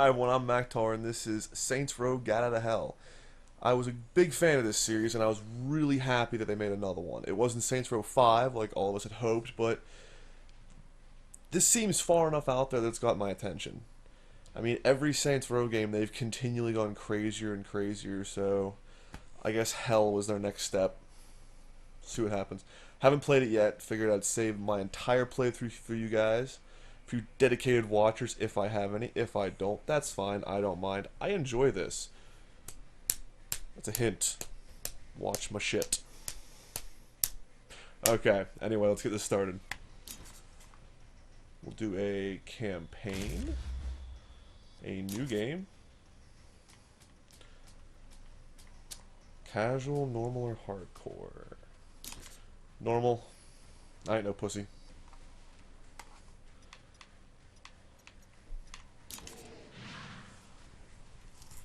Hi everyone, I'm Maktaur, and this is Saints Row Gat Out of Hell. I was a big fan of this series, and I was really happy that they made another one. It wasn't Saints Row 5, like all of us had hoped, but this seems far enough out there that it's got my attention. I mean, every Saints Row game, they've continually gone crazier and crazier, so I guess Hell was their next step. See what happens. Haven't played it yet, figured I'd save my entire playthrough for you guys. For you dedicated watchers, if I have any. If I don't, that's fine. I don't mind. I enjoy this. That's a hint. Watch my shit. Okay, anyway, let's get this started. We'll do a campaign. A new game. Casual, normal, or hardcore? Normal. I ain't no pussy.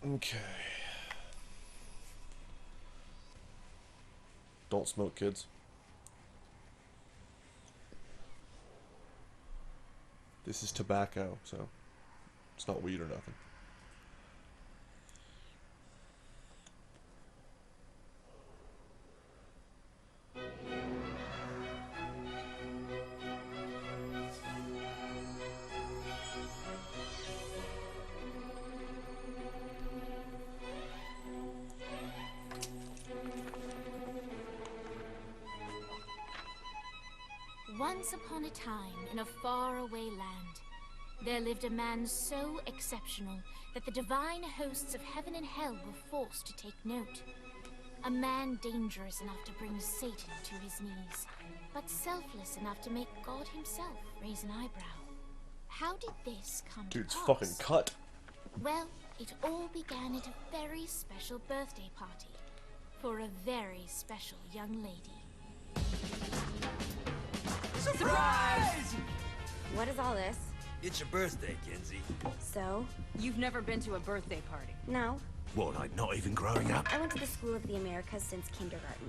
Okay. Don't smoke, kids. This is tobacco, so it's not weed or nothing. Once upon a time, in a faraway land, there lived a man so exceptional that the divine hosts of heaven and hell were forced to take note. A man dangerous enough to bring Satan to his knees, but selfless enough to make God himself raise an eyebrow. How did this come Dude's to pass? fucking cut. Well, it all began at a very special birthday party for a very special young lady. Surprise! What is all this? It's your birthday, Kinsey. So? You've never been to a birthday party? No. What, like not even growing up? I went to the School of the Americas since kindergarten.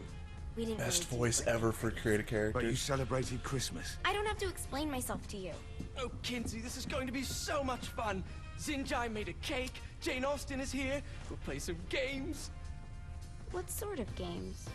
We didn't Best really do voice birthday ever for parties. creative But you characters. celebrated Christmas. I don't have to explain myself to you. Oh, Kinsey, this is going to be so much fun. Zinjai made a cake. Jane Austen is here. We'll play some games. What sort of games?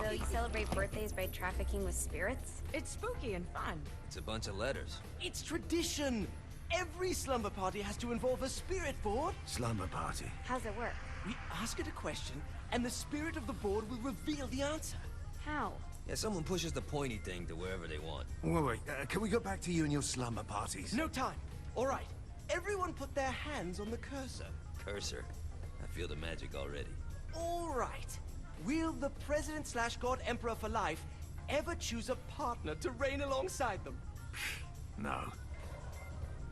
So you celebrate birthdays by trafficking with spirits? It's spooky and fun. It's a bunch of letters. It's tradition. Every slumber party has to involve a spirit board. Slumber party. How's it work? We ask it a question, and the spirit of the board will reveal the answer. How? Yeah, someone pushes the pointy thing to wherever they want. Wait, can we go back to you and your slumber parties? No time. All right. Everyone put their hands on the cursor. Cursor. I feel the magic already. All right. Will the President/God Emperor for life ever choose a partner to reign alongside them? No.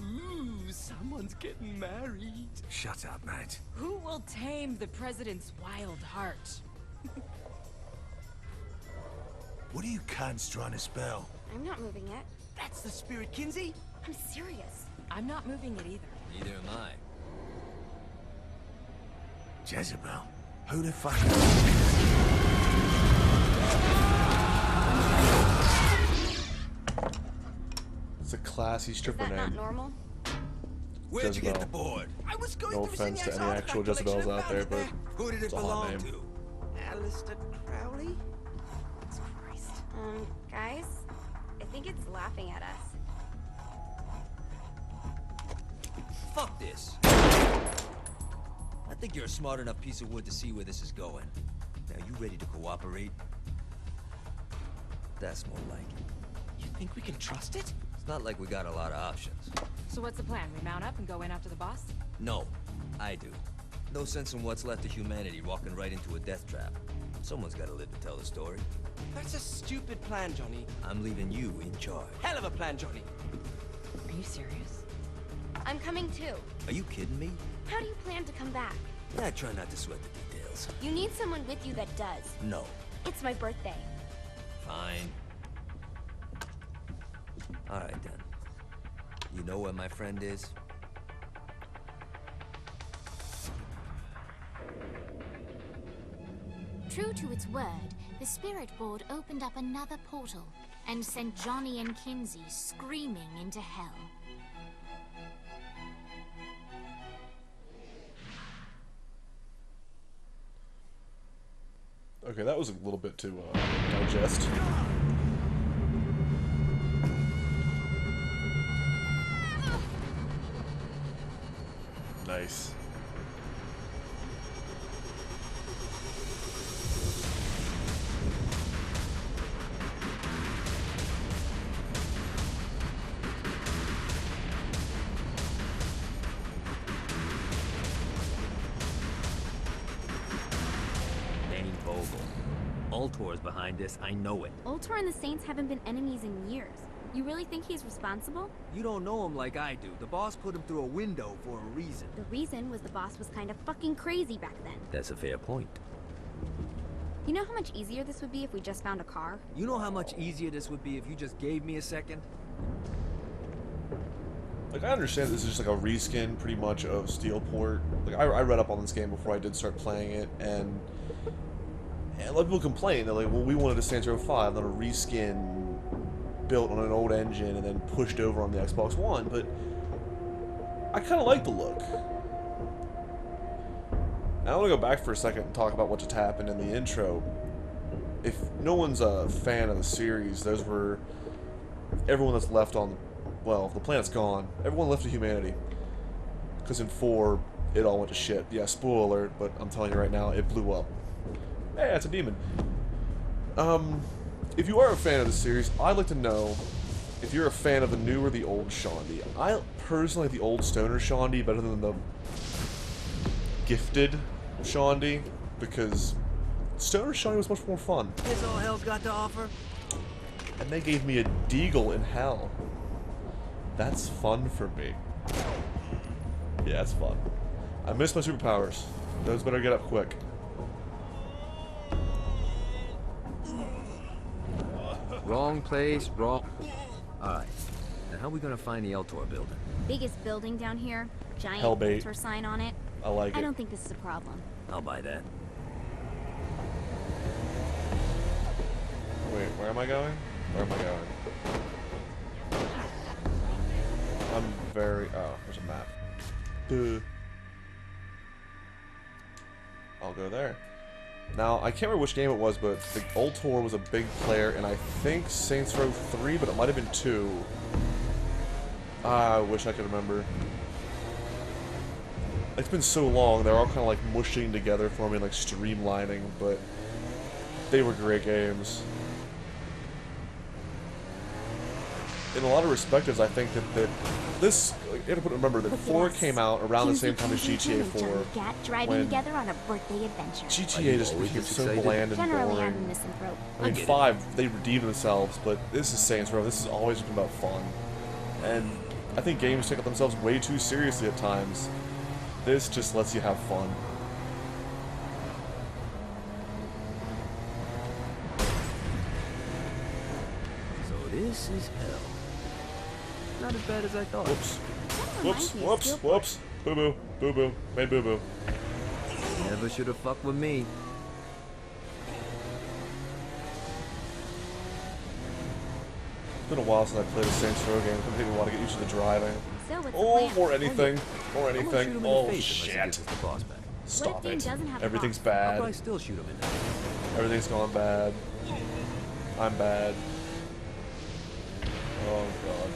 Ooh, someone's getting married. Shut up, mate. Who will tame the president's wild heart? What are you cunts trying to spell? I'm not moving it. That's the spirit, Kinsey. I'm serious. I'm not moving it either. Neither am I. Jezebel? Who the fuck? It's a classy Is stripper that not name. normal? Where'd you get the Jezebel. board? I was going No through offense to Zinniak's any artifact actual collection Jezebels and out found there, it but Who did it it's a hot belong name. to? Alistair Crowley? Christ. Guys? I think it's laughing at us. Fuck this. I think you're a smart enough piece of wood to see where this is going. Now, you ready to cooperate? That's more like it. You think we can trust it? It's not like we got a lot of options. So what's the plan? We mount up and go in after the boss? No, I do. No sense in what's left of humanity walking right into a death trap. Someone's gotta live to tell the story. That's a stupid plan, Johnny. I'm leaving you in charge. Hell of a plan, Johnny. Are you serious? I'm coming too. Are you kidding me? How do you plan to come back? I try not to sweat the details. You need someone with you that does. No. It's my birthday. Fine. Alright then. You know where my friend is? True to its word, the Spirit Board opened up another portal and sent Johnny and Kinsey screaming into hell. Okay, that was a little bit to digest. Nice. Ultor's behind this, I know it. Ultor and the Saints haven't been enemies in years. You really think he's responsible? You don't know him like I do. The boss put him through a window for a reason. The reason was the boss was kind of fucking crazy back then. That's a fair point. You know how much easier this would be if we just found a car? You know how much easier this would be if you just gave me a second? Like, I understand this is just like a reskin, pretty much, of Steelport. Like, I read up on this game before I did start playing it, and a lot of people complain. They're like, well, we wanted a Saints Row 5, not a reskin built on an old engine and then pushed over on the Xbox One, but I kind of like the look. Now, I want to go back for a second and talk about what just happened in the intro. If no one's a fan of the series, those were everyone that's left on, well, the planet's gone. Everyone left to humanity. Because in 4, it all went to shit. Yeah, spoiler alert, but I'm telling you right now, it blew up. Hey, it's a demon. If you are a fan of the series, I'd like to know if you're a fan of the new or the old Shondi. I personally like the old Stoner Shondi better than the gifted Shondi, because Stoner Shondi was much more fun. Here's all hell's got to offer. And they gave me a Deagle in hell. That's fun for me. Yeah, that's fun. I miss my superpowers. Those better get up quick. Wrong place, wrong... Alright. Now how are we gonna find the Eltor building? Biggest building down here, giant Hellbait. Ultor sign on it. I like I it. don't think this is a problem. I'll buy that. Wait, where am I going? Where am I going? I'm very... Oh, there's a map. Duh. I'll go there. Now, I can't remember which game it was, but the Ultor was a big player, and I think Saints Row 3, but it might have been 2. I wish I could remember. It's been so long, they're all kind of like mushing together for me, like streamlining, but they were great games. In a lot of respects, I think that this, you have to remember that 4 came out around the same time as GTA 4. Driving together on a birthday adventure. GTA just became so bland and Generally, I'm a boring. misanthrope. I mean, 5, they redeemed themselves, but this is Saints Row. This has always been about fun. And I think games take themselves way too seriously at times. This just lets you have fun. So this is hell. Not as bad as I thought. Whoops. Whoops, whoops, whoops. Boo-boo, boo-boo. Made boo-boo. Never should have fucked with me. It's been a while since I played a Saints Row game. Some people want to get used to the driving. So what's the Oh, plan? or anything. Or I'm gonna shoot anything. him in the Oh, face unless he shit. gives us the boss back. Stop Dane it. doesn't have a Everything's boss? I'll bad. probably still shoot him in the face. Everything's gone bad. I'm bad. Oh, God.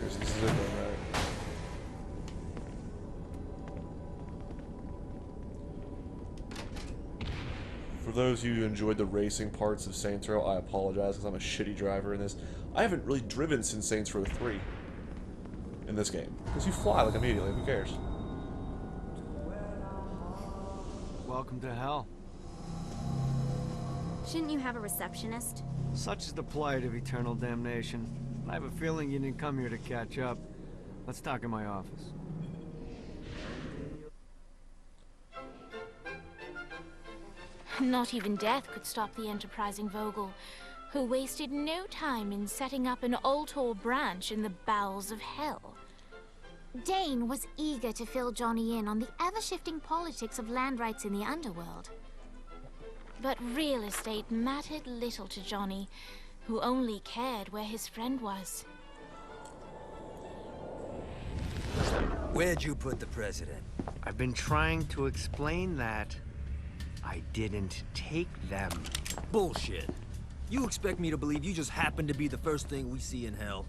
Here's this is it then, right? For those of you who enjoyed the racing parts of Saints Row, I apologize because I'm a shitty driver in this. I haven't really driven since Saints Row 3 in this game. Because you fly like immediately, who cares? Welcome to hell. Shouldn't you have a receptionist? Such is the plight of eternal damnation. I have a feeling you didn't come here to catch up. Let's talk in my office. Not even death could stop the enterprising Vogel, who wasted no time in setting up an Ultor branch in the bowels of hell. Dane was eager to fill Johnny in on the ever-shifting politics of land rights in the underworld. But real estate mattered little to Johnny, who only cared where his friend was. Where'd you put the president? I've been trying to explain that. I didn't take them. Bullshit. You expect me to believe you just happened to be the first thing we see in hell?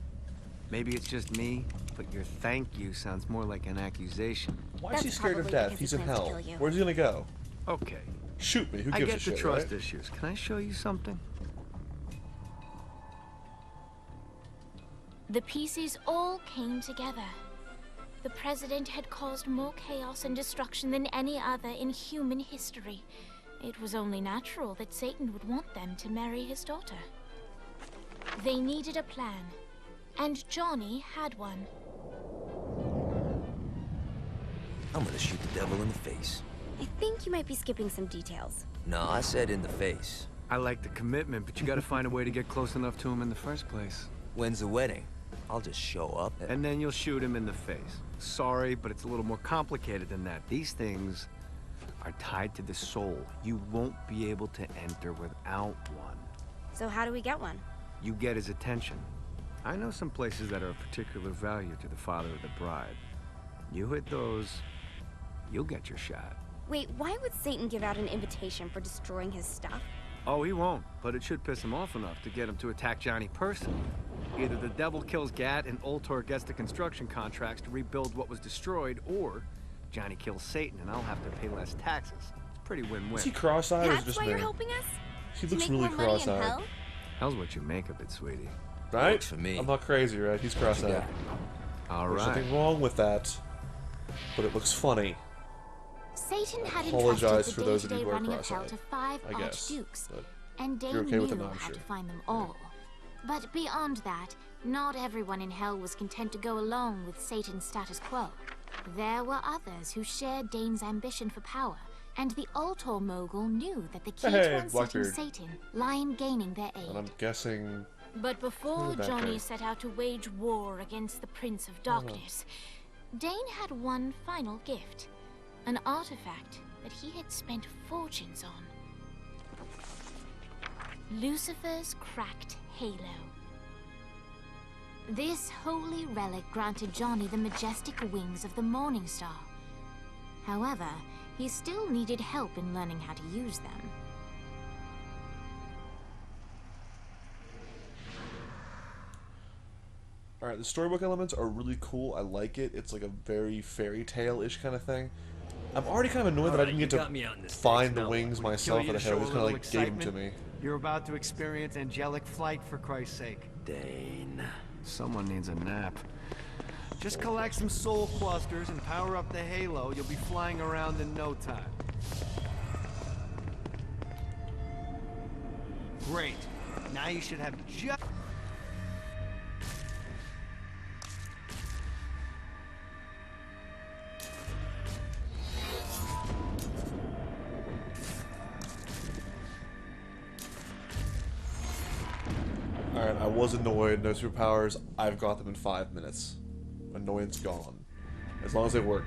Maybe it's just me, but your thank you sounds more like an accusation. Why is he That's scared of probably death? because He's he in plans to hell. kill you. Where's he gonna go? Okay, Shoot me. Who I gives get a the shit, trust right? issues. Can I show you something? The pieces all came together. The president had caused more chaos and destruction than any other in human history. It was only natural that Satan would want them to marry his daughter. They needed a plan, and Johnny had one. I'm gonna shoot the devil in the face. I think you might be skipping some details. No, I said in the face. I like the commitment, but you gotta find a way to get close enough to him in the first place. When's the wedding? I'll just show up And then you'll shoot him in the face. Sorry, but it's a little more complicated than that. These things are tied to the soul. You won't be able to enter without one. So how do we get one? You get his attention. I know some places that are of particular value to the father of the bride. You hit those, you'll get your shot. Wait, why would Satan give out an invitation for destroying his stuff? Oh, he won't, but it should piss him off enough to get him to attack Johnny personally. Either the devil kills Gat and Ultor gets the construction contracts to rebuild what was destroyed, or Johnny kills Satan and I'll have to pay less taxes. It's pretty win-win. Is he cross-eyed or is it That's just why me? you're helping us? He To looks make really more money in cross-eyed. hell? How's what you make of it, sweetie? Right? Works for me. I'm not crazy, right? He's cross-eyed. Yeah. All There's right. nothing wrong with that, but it looks funny. Satan had Apologize entrusted for the those of you day-to-day who are running of hell cross-eyed, to 5 I guess, archdukes, but and Dane you're okay with knew it now, I'm how sure. to find them all. But beyond that, not everyone in hell was content to go along with Satan's status quo. There were others who shared Dane's ambition for power, and the Ultor mogul knew that the key Hey, to unseating Blackbeard. Satan lay in gaining their And aid. I'm guessing... But before Who's that Johnny guy? set out to wage war against the Prince of Darkness, Dane had one final gift, an artifact that he had spent fortunes on. Lucifer's cracked halo. This holy relic granted Johnny the majestic wings of the Morning Star. However, he still needed help in learning how to use them. Alright, the storybook elements are really cool. I like it. It's like a very fairy tale-ish kind of thing. I'm already kind of annoyed that I didn't get to find the wings myself at the head. It just kind of like gave them to me. You're about to experience angelic flight, for Christ's sake. Dane. Someone needs a nap. Just collect some soul clusters and power up the halo. You'll be flying around in no time. Great. Now you should have just... Alright, I was annoyed. No superpowers. I've got them in 5 minutes. Annoyance gone. As long as they work.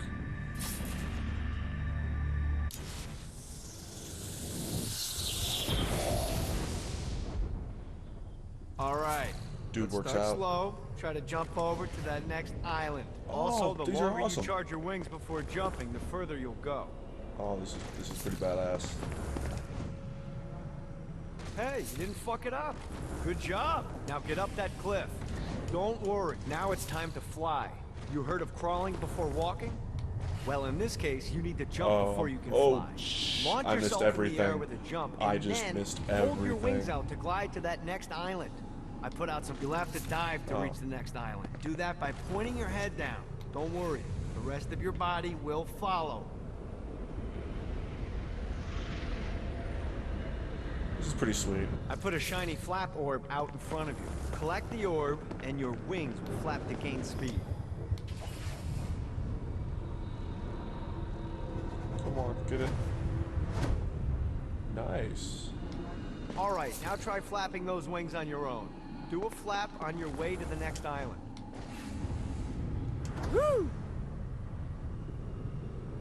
All right. Dude Let's works start out. slow. Try to jump over to that next island. Also, the these are longer awesome. you charge your wings before jumping, the further you'll go. Oh, this is pretty badass. Hey, you didn't fuck it up. Good job. Now get up that cliff. Don't worry. Now it's time to fly. You heard of crawling before walking? Well, in this case, you need to jump before you can fly. Launch I missed yourself in the air everything. with a jump, I and just then missed hold your wings everything. out to glide to that next island. I put out some. You'll have to dive to reach the next island. Do that by pointing your head down. Don't worry. The rest of your body will follow. This is pretty sweet. I put a shiny flap orb out in front of you. Collect the orb, and your wings will flap to gain speed. Come on, get it. Nice. All right, now try flapping those wings on your own. Do a flap on your way to the next island. Woo!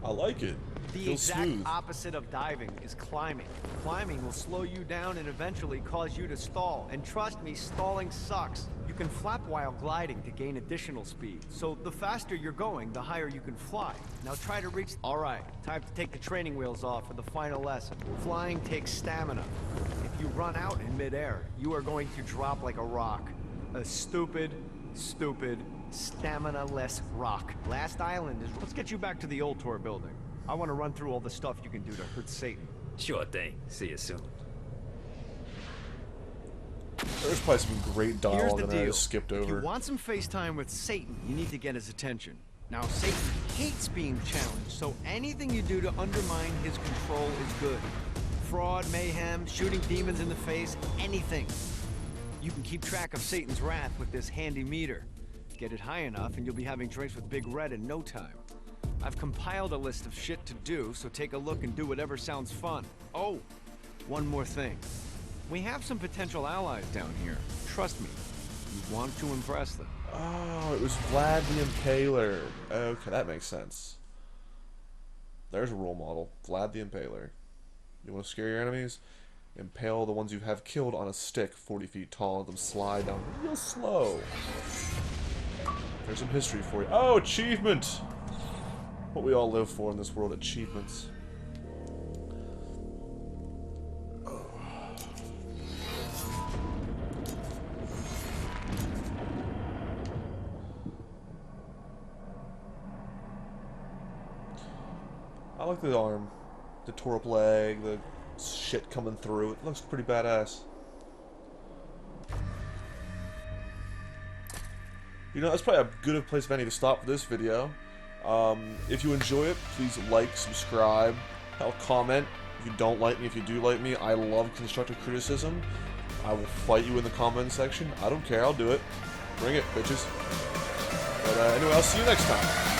I like it. The Feels exact smooth. opposite of diving is climbing. Climbing will slow you down and eventually cause you to stall. And trust me, stalling sucks. You can flap while gliding to gain additional speed. So the faster you're going, the higher you can fly. Now try to reach... All right, time to take the training wheels off for the final lesson. Flying takes stamina. If you run out in midair, you are going to drop like a rock. A stupid, stamina-less rock. Last island is... Let's get you back to the old tour building. I want to run through all the stuff you can do to hurt Satan. Sure thing. See you soon. There's probably some great Here's dialogue the that I deal. just skipped If you over. want some FaceTime with Satan, you need to get his attention. Now, Satan hates being challenged, so anything you do to undermine his control is good. Fraud, mayhem, shooting demons in the face, anything. You can keep track of Satan's wrath with this handy meter. Get it high enough and you'll be having drinks with Big Red in no time. I've compiled a list of shit to do, so take a look and do whatever sounds fun. Oh, one more thing. We have some potential allies down here. Trust me, you want to impress them. Oh, it was Vlad the Impaler. Okay, that makes sense. There's a role model. Vlad the Impaler. You want to scare your enemies? Impale the ones you have killed on a stick 40 feet tall and let them slide down real slow. There's some history for you. Oh, achievement! What we all live for in this world, achievements. I like the arm, the tore up leg, the shit coming through. It looks pretty badass. You know, that's probably a good place, Benny, to stop for this video. If you enjoy it, please like, subscribe, hell, comment. If you don't like me, if you do like me, I love constructive criticism. I will fight you in the comment section. I don't care, I'll do it. Bring it, bitches. But anyway, I'll see you next time.